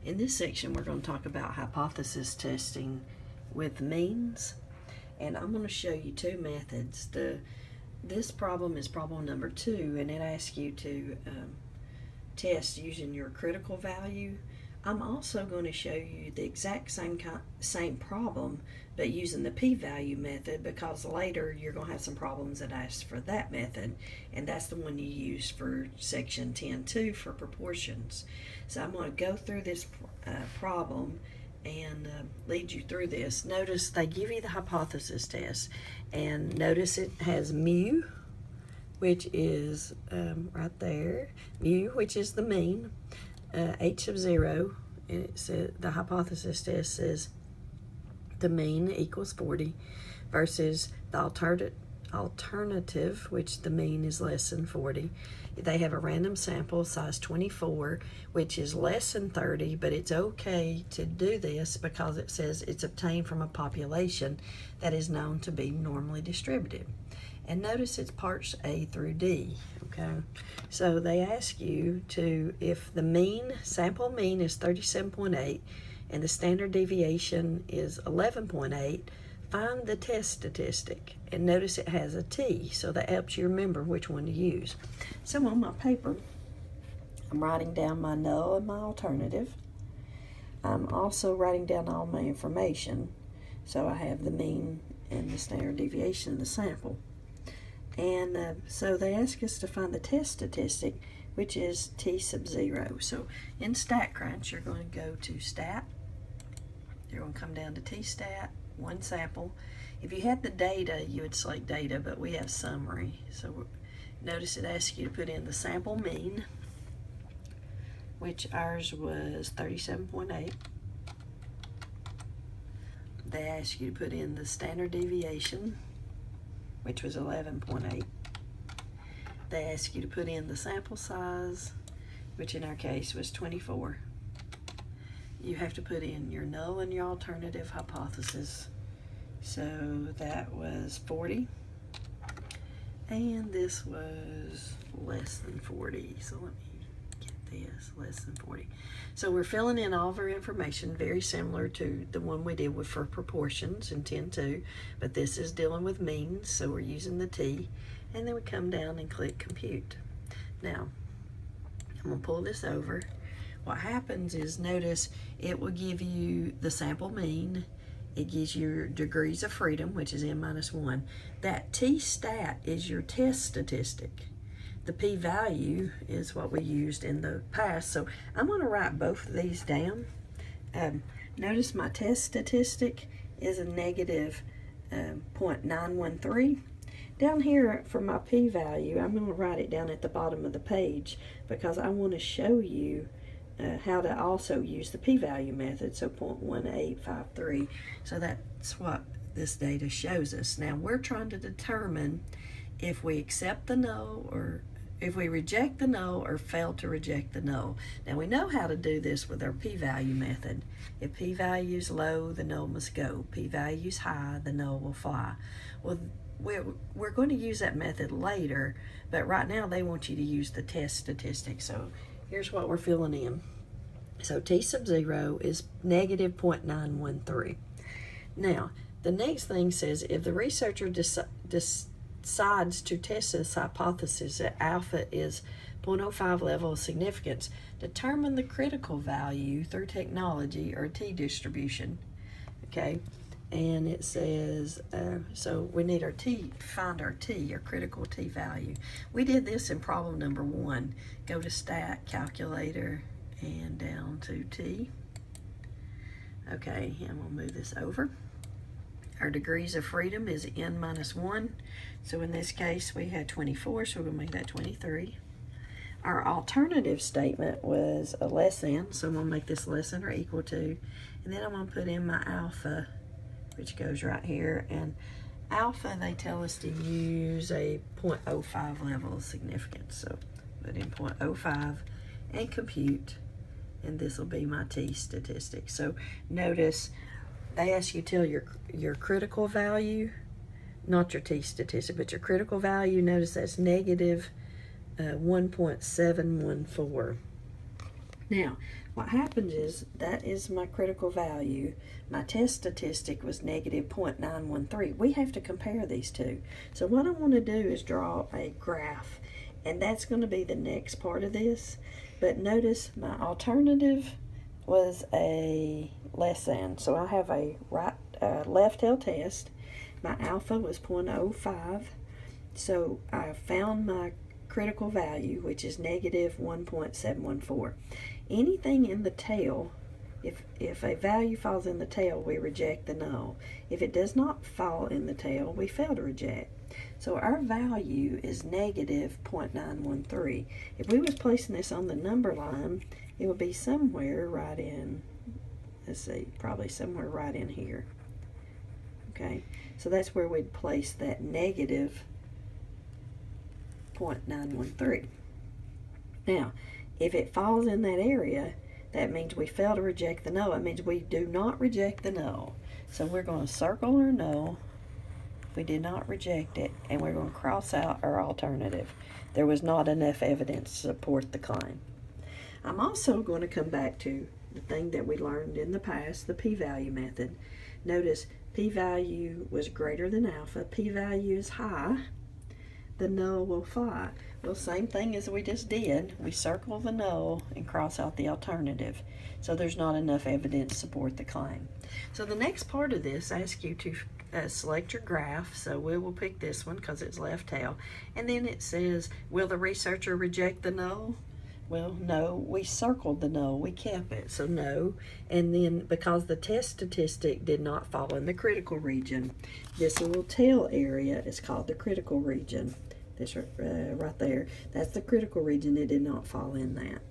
In this section, we're going to talk about hypothesis testing with means, and I'm going to show you two methods. This problem is problem number 2, and it asks you to test using your critical value. I'm also going to show you the exact same problem, but using the p-value method, because later you're going to have some problems that ask for that method, and that's the one you use for section 10.2 for proportions. So I'm going to go through this problem and lead you through this. Notice they give you the hypothesis test, and notice it has mu, which is right there, mu, which is the mean, h sub 0, and it says the hypothesis test says the mean equals 40 versus the alternative, which the mean is less than 40. They have a random sample size 24, which is less than 30, but it's okay to do this because it says it's obtained from a population that is known to be normally distributed. And notice it's parts A through D, okay? So they ask you to, if the mean, sample mean is 37.8 and the standard deviation is 11.8, find the test statistic. And notice it has a T, so that helps you remember which one to use. So on my paper, I'm writing down my null and my alternative. I'm also writing down all my information. So I have the mean and the standard deviation of the sample. And so they ask us to find the test statistic, which is T sub 0. So in StatCrunch, you're going to go to Stat. You're going to come down to T-Stat, one sample. If you had the data, you would select data, but we have summary. So notice it asks you to put in the sample mean, which ours was 37.8. They ask you to put in the standard deviation, which was 11.8. They ask you to put in the sample size, which in our case was 24. You have to put in your null and your alternative hypothesis. So that was 40, and this was less than 40. So let me get this, less than 40. So we're filling in all of our information, very similar to the one we did for proportions in 10.2, but this is dealing with means, so we're using the T, and then we come down and click compute. Now, I'm gonna pull this over. What happens is, notice it will give you the sample mean. It gives you your degrees of freedom, which is n-1. That T-stat is your test statistic. The p-value is what we used in the past. So I'm going to write both of these down. Notice my test statistic is a negative 0.913. Down here for my p-value, I'm going to write it down at the bottom of the page because I want to show you how to also use the p-value method, so 0.1853. So that's what this data shows us. Now we're trying to determine if we accept the null, or if we reject the null or fail to reject the null. Now we know how to do this with our p-value method. If p-value is low, the null must go. P-value is high, the null will fly. Well, we're going to use that method later, but right now they want you to use the test statistic. So here's what we're filling in. So T sub 0 is negative 0.913. Now, the next thing says, if the researcher decides to test this hypothesis that alpha is 0.05 level of significance, determine the critical value through technology or T distribution. Okay, and it says, so we need our T, find our T, our critical T value. We did this in problem number 1. Go to Stat, Calculator, and down to T. Okay, and we'll move this over. Our degrees of freedom is n-1. So in this case, we had 24, so we're going to make that 23. Our alternative statement was a less than, so I'm going to make this less than or equal to. And then I'm going to put in my alpha, which goes right here. And alpha, they tell us to use a 0.05 level of significance. So put in 0.05 and compute. And this will be my T statistic. So notice they ask you to tell your critical value, not your T statistic, but your critical value. Notice that's negative 1.714. Now, what happens is, that is my critical value. My test statistic was negative 0.913. We have to compare these two. So what I want to do is draw a graph, and that's going to be the next part of this. But notice my alternative was a less than. So I have a left-tailed test. My alpha was 0.05. So I found my critical value, which is negative 1.714. Anything in the tail, if a value falls in the tail, we reject the null. If it does not fall in the tail, we fail to reject. So our value is negative 0.913. If we was placing this on the number line, it would be somewhere right in, let's see, probably somewhere right in here. Okay, so that's where we'd place that negative 0.913. Now, if it falls in that area, that means we fail to reject the null. It means we do not reject the null. So we're going to circle our null. We did not reject it, and we're going to cross out our alternative. There was not enough evidence to support the claim. I'm also going to come back to the thing that we learned in the past, the p-value method. Notice p-value was greater than alpha. P-value is high. The null will fly. Well, same thing as we just did. We circle the null and cross out the alternative. So there's not enough evidence to support the claim. So the next part of this asks you to select your graph. So we will pick this one because it's left tail. And then it says, will the researcher reject the null? Well, no, we circled the null, we kept it, so no. And then because the test statistic did not fall in the critical region, this little tail area is called the critical region. This right there, that's the critical region. It did not fall in that.